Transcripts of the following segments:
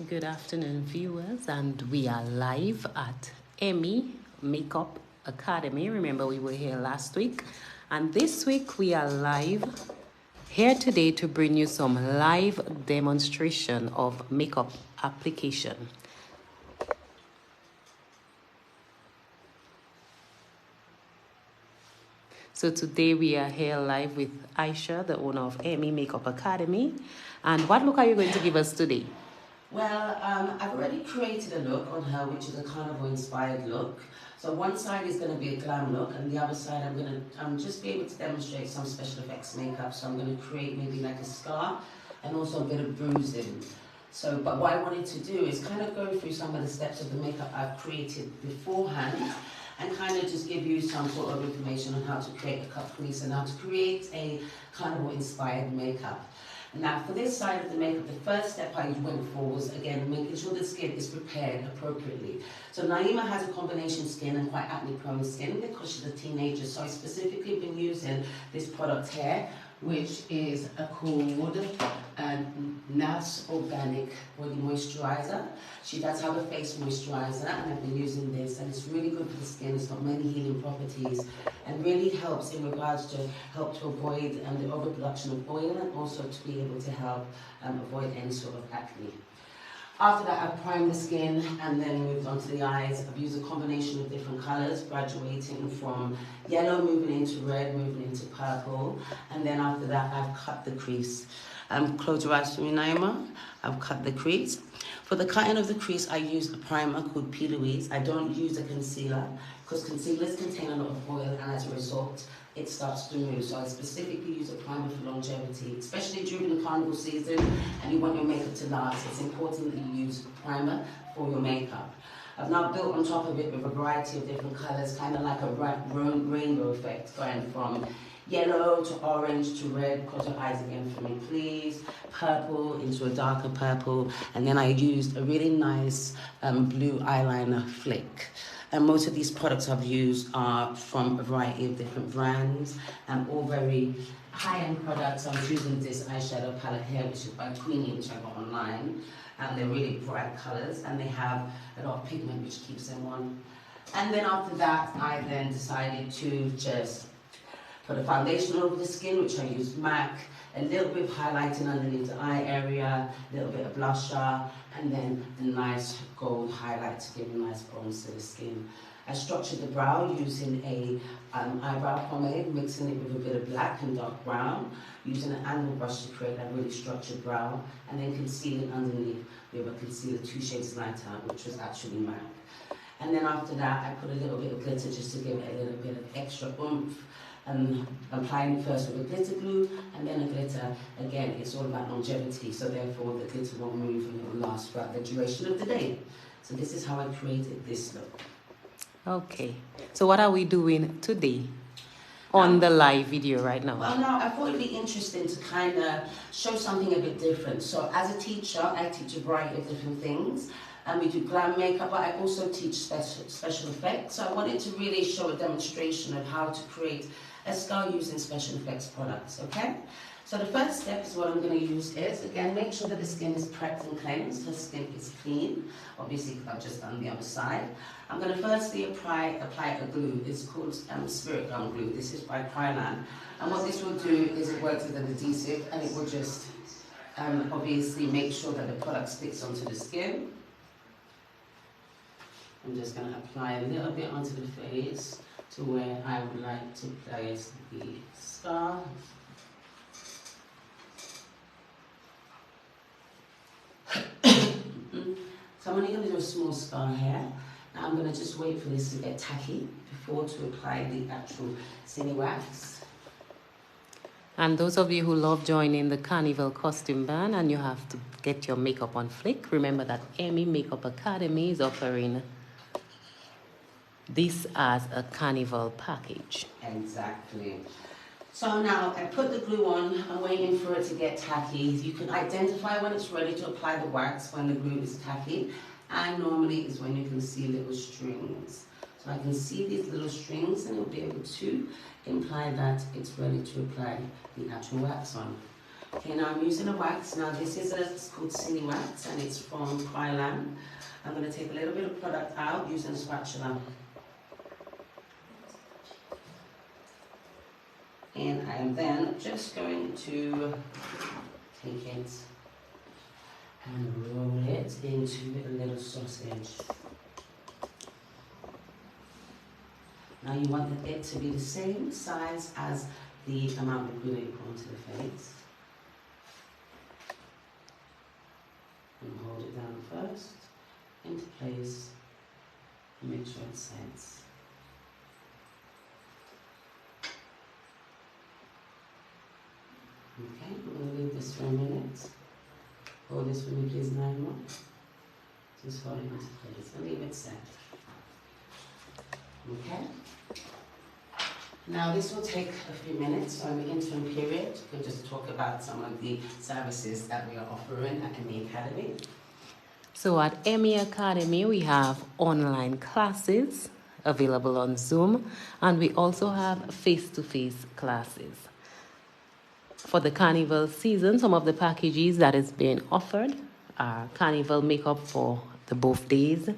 Good afternoon, viewers, and we are live at Emmy Makeup Academy. Remember, we were here last week, and this week we are live here today to bring you some live demonstration of makeup application. So today we are here live with Aisha, the owner of Emmy Makeup Academy. And what look are you going to give us today? Well, I've already created a look on her, which is a carnival-inspired look. So one side is going to be a glam look, and the other side I'm going to just be able to demonstrate some special effects makeup. So I'm going to create maybe like a scar and also a bit of bruising. So, but what I wanted to do is kind of go through some of the steps of the makeup I've created beforehand and kind of just give you some sort of information on how to create a cut crease and how to create a carnival-inspired makeup. Now, for this side of the makeup, the first step I went for was, again, making sure the skin is prepared appropriately. So Naima has a combination skin and quite acne-prone skin because she's a teenager. So I specifically been using this product here, which is called NAS Organic Body Moisturizer. She does have a face moisturizer, and I've been using this, and it's really good for the skin. It's got many healing properties and really helps in regards to help to avoid the overproduction of oil, and also to be able to help avoid any sort of acne. After that, I've primed the skin and then moved on to the eyes. I've used a combination of different colours, graduating from yellow, moving into red, moving into purple. And then after that, I've cut the crease. Close your eyes for me, Naima. I've cut the crease. For the cutting of the crease, I use a primer called P. Louise. I don't use a concealer because concealers contain a lot of oil, and as a result, it starts to move. So I specifically use a primer for longevity, especially during the carnival season and you want your makeup to last. It's important that you use a primer for your makeup. I've now built on top of it with a variety of different colours, kind of like a rainbow effect, going from yellow to orange to red. Close your eyes again for me, please. Purple into a darker purple. And then I used a really nice blue eyeliner flick. And most of these products I've used are from a variety of different brands, and all very high-end products. I'm using this eyeshadow palette here, which is by Queenie, which I got online. And they're really bright colours, and they have a lot of pigment which keeps them on. And then after that, I then decided to just put a foundation over the skin, which I used MAC, a little bit of highlighting underneath the eye area, a little bit of blusher, and then a nice gold highlight to give a nice bronze to the skin. I structured the brow using a eyebrow pomade, mixing it with a bit of black and dark brown, using an angle brush to create a really structured brow, and then concealing underneath with a concealer 2 shades lighter, which was actually MAC. And then after that, I put a little bit of glitter just to give it a little bit of extra oomph. And applying it first with a glitter glue and then a glitter. Again, it's all about longevity, so therefore the glitter won't move and it will last throughout the duration of the day. So this is how I created this look. Okay, so what are we doing today on the live video right now? Well, now I thought it'd be interesting to kind of show something a bit different. So as a teacher, I teach a variety of different things. And we do glam makeup, but I also teach special effects. So I wanted to really show a demonstration of how to create a scar using special effects products, okay? So the first step is what I'm going to use is, again, make sure that the skin is prepped and cleansed. The skin is clean, obviously, because I've just done the other side. I'm going to firstly apply a glue. It's called Spirit Gum Glue. This is by Krylan. And what this will do is it works with an adhesive, and it will just obviously make sure that the product sticks onto the skin. I'm just going to apply a little bit onto the face to where I would like to place the scar. So I'm only going to do a small scar here. Now I'm going to just wait for this to get tacky before to apply the actual cine wax. And those of you who love joining the Carnival costume band and you have to get your makeup on flick, remember that Emmy Makeup Academy is offering this as a carnival package. Exactly. So now I put the glue on, I'm waiting for it to get tacky. You can identify when it's ready to apply the wax when the glue is tacky, and normally is when you can see little strings. So I can see these little strings and it'll be able to imply that it's ready to apply the actual wax on. Okay, now I'm using a wax. Now this is it's called Cine Wax and it's from Krylan. I'm going to take a little bit of product out using a spatula. And I am then just going to take it and roll it into a little sausage. Now you want it to be the same size as the amount of glue that you put onto the face. And hold it down first, into place, and make sure it sets. Okay, we're going to leave this for a minute. Hold this for me please, Naima. Just hold it into place and leave it set. Okay? Now this will take a few minutes, so in the interim period, we'll just talk about some of the services that we are offering at ME Academy. So at ME Academy, we have online classes available on Zoom, and we also have face-to-face classes. For the carnival season, some of the packages that is being offered are carnival makeup for the both days.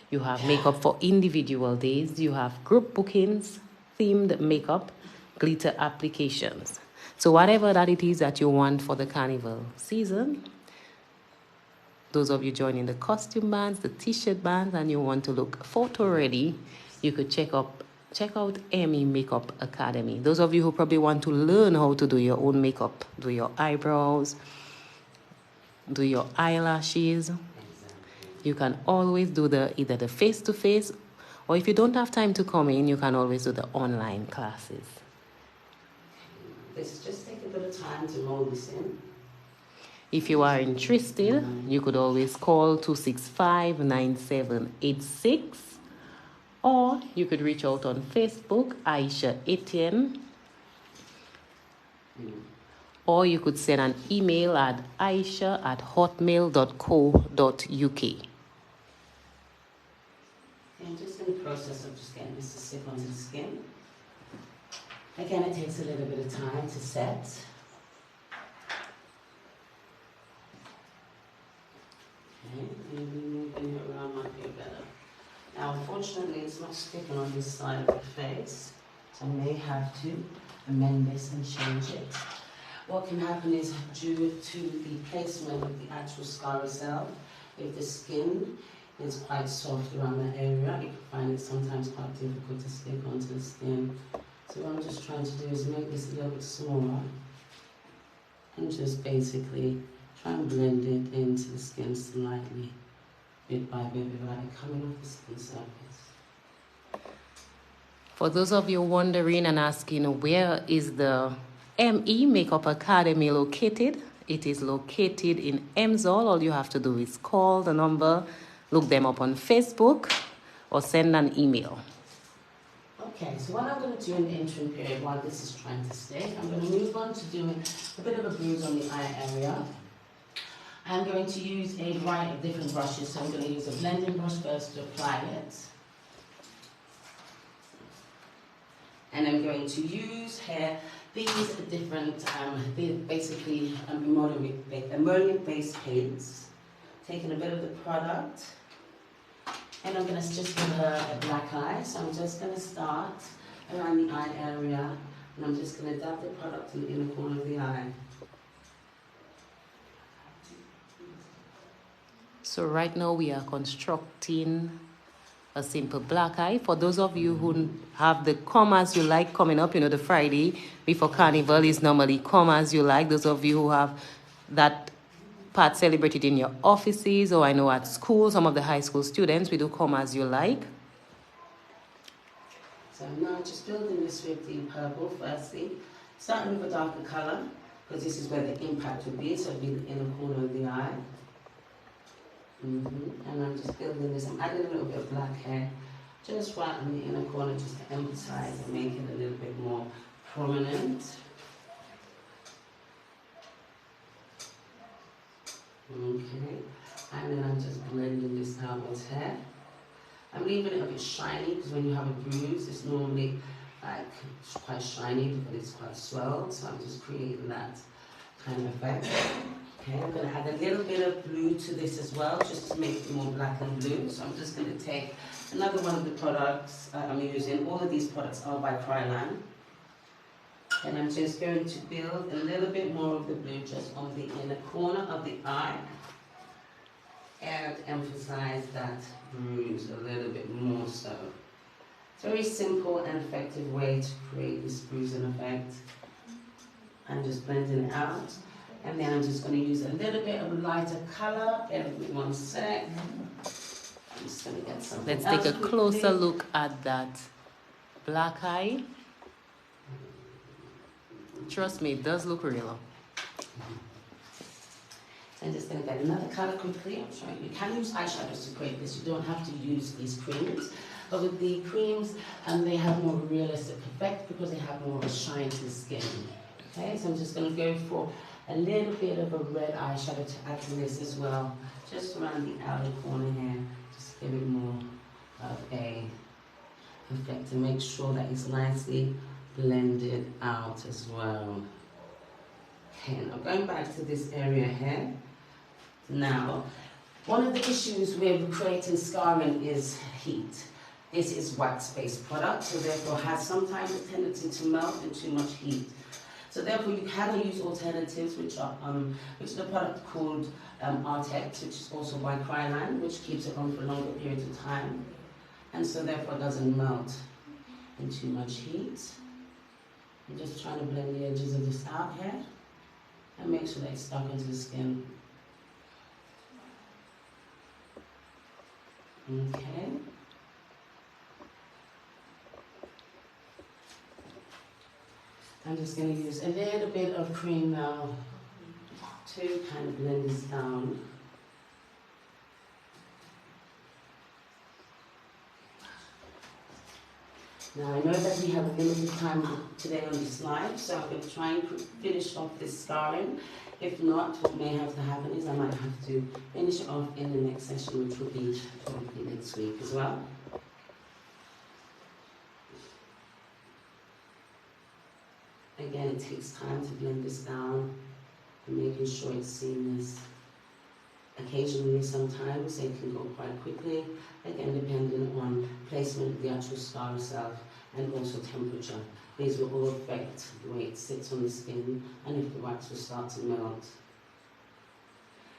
You have makeup for individual days. You have group bookings, themed makeup, glitter applications. So whatever that it is that you want for the carnival season, those of you joining the costume bands, the t-shirt bands, and you want to look photo ready, you could check out ME Makeup Academy. Those of you who probably want to learn how to do your own makeup, do your eyebrows, do your eyelashes, you can always do either the face-to-face, or if you don't have time to come in, you can always do the online classes. Let's just take a bit of time to roll this in. If you are interested, you could always call 265-9786, or you could reach out on Facebook, Aisha Etienne, or you could send an email at aisha@hotmail.co.uk. And just in the process of just getting this to stick onto the skin. Again, it takes a little bit of time to set. Okay, maybe moving it around might be better. Now, unfortunately, it's not sticking on this side of the face, so I may have to amend this and change it. What can happen is, due to the placement of the actual scar itself, if the skin is quite soft around that area, you can find it sometimes quite difficult to stick onto the skin. So what I'm just trying to do is make this a little bit smaller and just basically try and blend it into the skin slightly, bit by bit, without it coming off the skin surface. For those of you wondering and asking where is the ME Makeup Academy located, it is located in Emsall. All you have to do is call the number, look them up on Facebook, or send an email. Okay, so what I'm going to do in the interim period while this is trying to stick, I'm going to move on to doing a bit of a bruise on the eye area. I'm going to use a variety of different brushes, so I'm going to use a blending brush first to apply it. And I'm going to use here these different, basically emollient-based paints. Taking a bit of the product, and I'm going to just give her a black eye. So I'm just going to start around the eye area, and I'm just going to dab the product in the inner corner of the eye. So right now we are constructing a simple black eye. For those of you who have the Come As You Like coming up, the Friday before Carnival is normally Come As You Like. Those of you who have that part celebrated in your offices, or I know at school, some of the high school students, we do Come As You Like. So I'm now just building this with the purple firstly, starting with a darker colour, because this is where the impact would be, so it'll be the inner corner of the eye. And I'm just building this, I'm adding a little bit of black hair, just right on the inner corner, just to emphasize and make it a little bit more prominent. Okay, and then I'm just blending this out with hair. I'm leaving it a bit shiny, because when you have a bruise, it's normally like quite shiny, but it's quite swelled, so I'm just creating that kind of effect. Okay, I'm going to add a little bit of blue to this as well, just to make it more black and blue. So I'm just going to take another one of the products I'm using. All of these products are by Krylan. And I'm just going to build a little bit more of the blue just on the inner corner of the eye. And emphasize that bruise a little bit more so. It's a very simple and effective way to create this bruising effect. I'm just blending it out. And then I'm just going to use a little bit of lighter color. Bear with me 1 sec. I'm just going to get something Let's else take a quickly. closer look at that black eye. Trust me, it does look real. I'm just going to get another color quickly. I'm sorry. You can use eyeshadows to create this. You don't have to use these creams. But with the creams, they have more of a realistic effect because they have more of a shine to the skin. Okay, so I'm just going to go for a little bit of a red eyeshadow to add to this as well. Just around the outer corner here. Just give it more of a effect to make sure that it's nicely blended out as well. Okay, now going back to this area here. Now, one of the issues with creating scarring is heat. This is wax-based product, so therefore has sometimes a tendency to melt in too much heat. So therefore you can use alternatives, which is a product called Artex, which is also by Krylan, which keeps it on for longer periods of time, and so therefore it doesn't melt in too much heat. I'm just trying to blend the edges of this out here, and make sure that it's stuck into the skin. Okay. I'm just going to use a little bit of cream now to kind of blend this down. Now I know that we have a limited time today on this live, so I'm going to try and finish off this scarring. If not, what may have to happen is I might have to finish it off in the next session, which will be probably next week as well. Again, it takes time to blend this down and making sure it's seamless. Occasionally, sometimes it can go quite quickly, again depending on placement of the actual scar itself and also temperature. These will all affect the way it sits on the skin and if the wax will start to melt.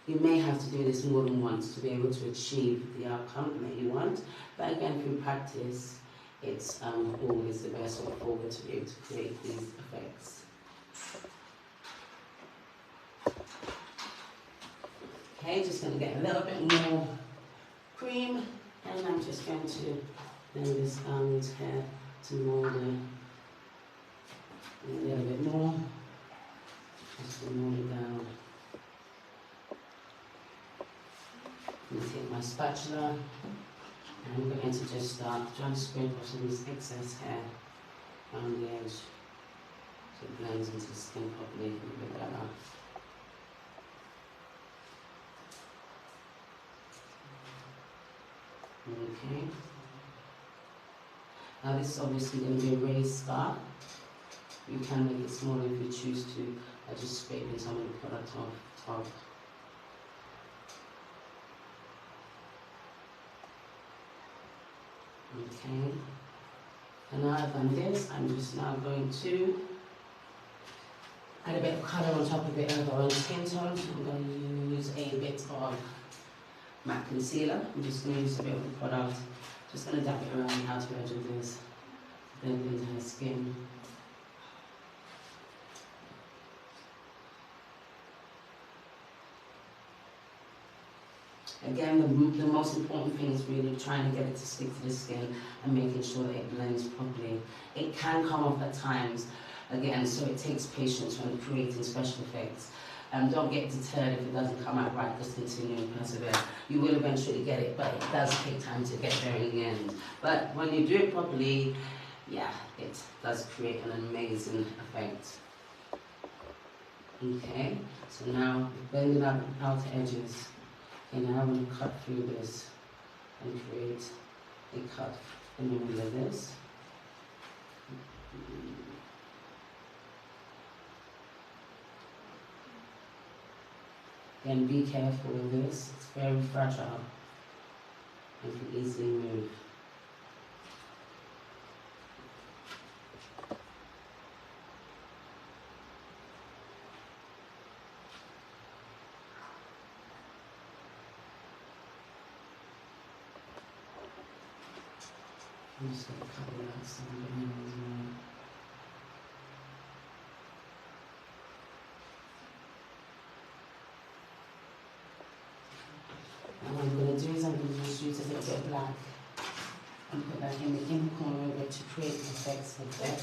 You may have to do this more than once to be able to achieve the outcome that you want, but again through practice, it's always the best way forward to be able to create these effects. Okay, just going to get a little bit more cream, and I'm just going to blend this down with hair to mold it a little bit more, just to mold it down. I'm going to take my spatula, and I'm going to just start trying to scrape off some of this excess hair around the edge so it blends into the skin properly a little bit better. Okay. Now this is obviously going to be a raised scar. You can make it smaller if you choose to. I just scraping some of the product off top. Okay. And now I've done this, I'm just now going to add a bit of colour on top of it of our own skin tone. So I'm going to use a bit of matte concealer. I'm just going to use a bit of the product. Just going to dab it around the outer edge of this, blend it into her skin. Again, the most important thing is really trying to get it to stick to the skin and making sure that it blends properly. It can come off at times, again, so it takes patience when creating special effects. Don't get deterred if it doesn't come out right, just continue and persevere. You will eventually get it, but it does take time to get there in the end. But when you do it properly, yeah, it does create an amazing effect. Okay, so now blending out the outer edges. And now I'm going to cut through this and create a cut in the middle of this. Again, be careful with this. It's very fragile and can easily move. I'm just going to cover that some bananas more. And what I'm going to do is I'm going to just use a little bit of black and put that in the inner corner of it to create the effects of that.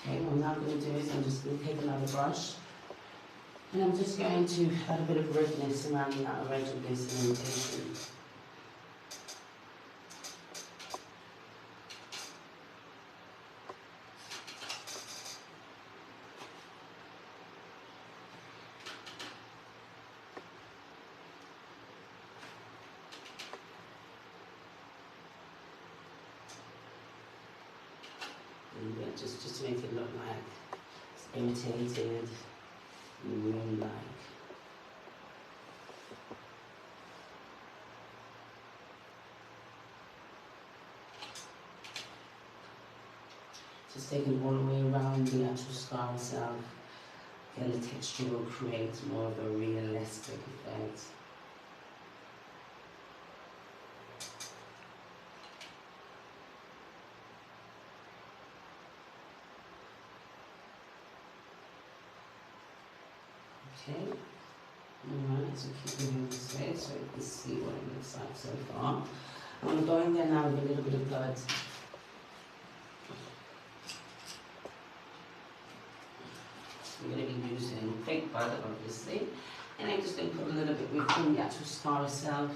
Okay, what I'm now going to do is I'm just going to take another brush and I'm just going to add a bit of redness around the outer edge of this indentation. And yeah, just to make it look like it's irritated and wound-like. Just taking all the way around the actual scar itself, and the texture will create more of a realistic effect. Okay, alright, so keep moving this way so you can see what it looks like so far. I'm going to go in there now with a little bit of blood. I'm going to be using fake butter, obviously, and I'm just going to put a little bit within the actual scar itself.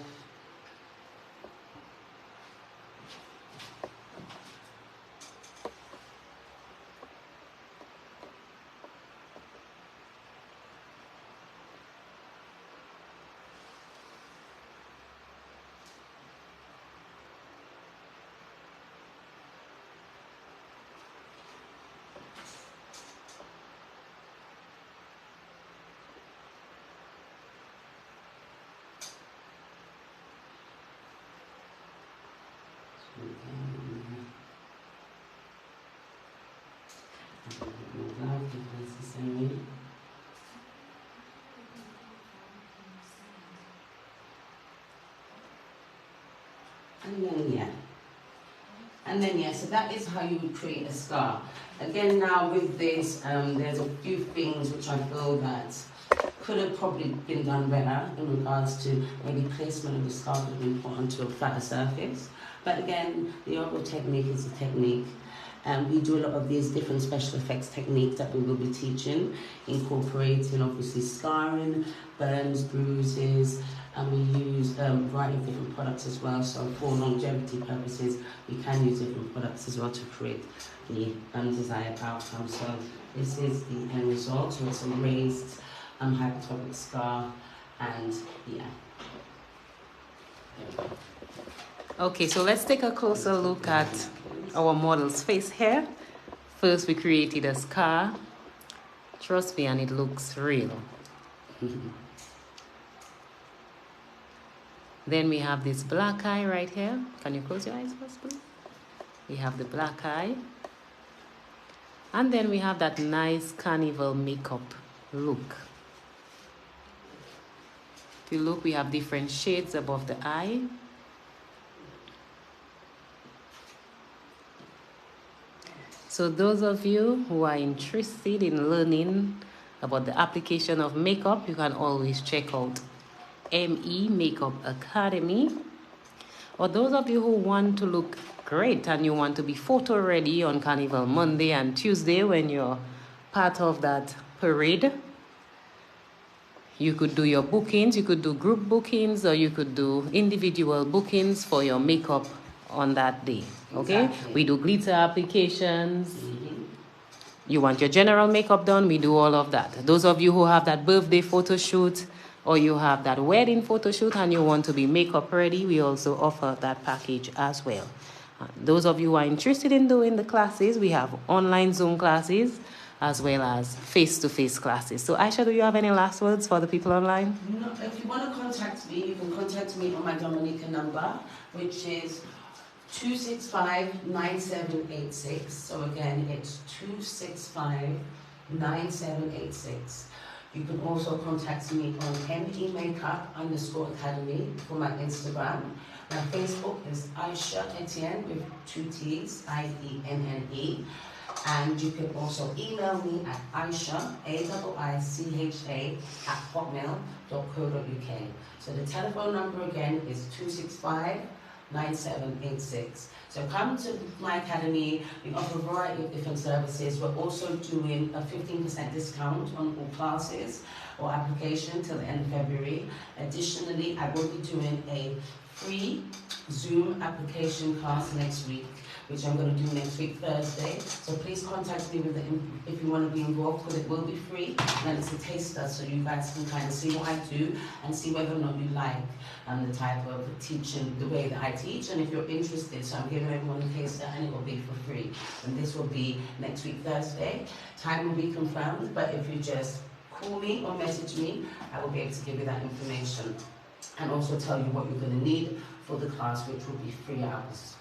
And then yeah, so that is how you would create a scar. Again, now with this, there's a few things which I feel that could have probably been done better in regards to maybe placement of the scar could have been put onto a flatter surface. But again, the overall technique is a technique. We do a lot of these different special effects techniques that we will be teaching, incorporating obviously scarring, burns, bruises, and we use a variety of different products as well. So for longevity purposes, we can use different products as well to create the desired outcome. So this is the end result. So it's a raised hypertrophic scar, and yeah. Okay, so let's take a closer look at our model's face here. First, we created a scar. Trust me, and it looks real. Then we have this black eye right here. Can you close your eyes first, please? We have the black eye. And then we have that nice carnival makeup look. If you look, we have different shades above the eye. So those of you who are interested in learning about the application of makeup, you can always check out ME Makeup Academy. Or those of you who want to look great and you want to be photo ready on Carnival Monday and Tuesday when you're part of that parade, You could do your bookings, you could do group bookings, or you could do individual bookings for your makeup on that day. Okay? Exactly. We do glitter applications. You want your general makeup done, we do all of that. Those of you who have that birthday photo shoot or you have that wedding photo shoot and you want to be makeup ready, we also offer that package as well. Those of you who are interested in doing the classes, we have online Zoom classes as well as face-to-face classes. So Aisha, do you have any last words for the people online? No, if you want to contact me, you can contact me on my Dominica number, which is 265-9786. So again, it's 265-9786. You can also contact me on MEmakeup_academy for my Instagram. My Facebook is Aisha Etienne with 2 T's, IENNE. And you can also email me at Aisha, AIICHA, @hotmail.co.uk. So the telephone number again is 265-9786. So come to my academy. We offer a variety of different services. We're also doing a 15% discount on all classes or application till the end of February. Additionally, I will be doing a free Zoom application class next week, which I'm going to do next week, Thursday. So please contact me with if you want to be involved, because it will be free. And it's a taster, so you guys can kind of see what I do and see whether or not you like the type of teaching, the way that I teach. And if you're interested, so I'm giving everyone a taster and it will be for free. And this will be next week, Thursday. Time will be confirmed, but if you just call me or message me, I will be able to give you that information. And also tell you what you're going to need for the class, which will be 3 hours.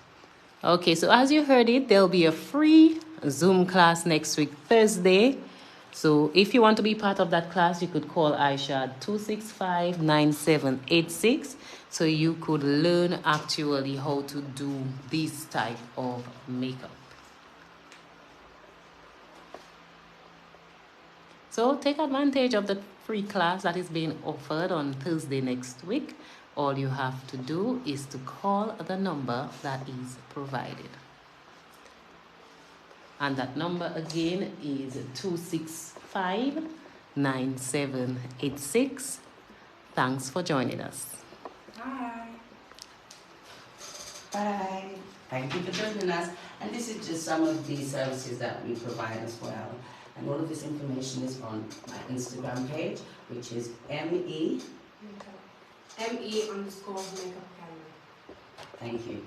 Okay, so as you heard it, there'll be a free Zoom class next week, Thursday. So if you want to be part of that class, you could call Aisha at 265-9786. So you could learn actually how to do this type of makeup. So take advantage of the free class that is being offered on Thursday next week. All you have to do is to call the number that is provided. And that number again is 265-9786. Thanks for joining us. Bye. Bye. Thank you for joining us. And this is just some of the services that we provide as well. And all of this information is on my Instagram page, which is ME_makeup. ME_makeup academy. Thank you.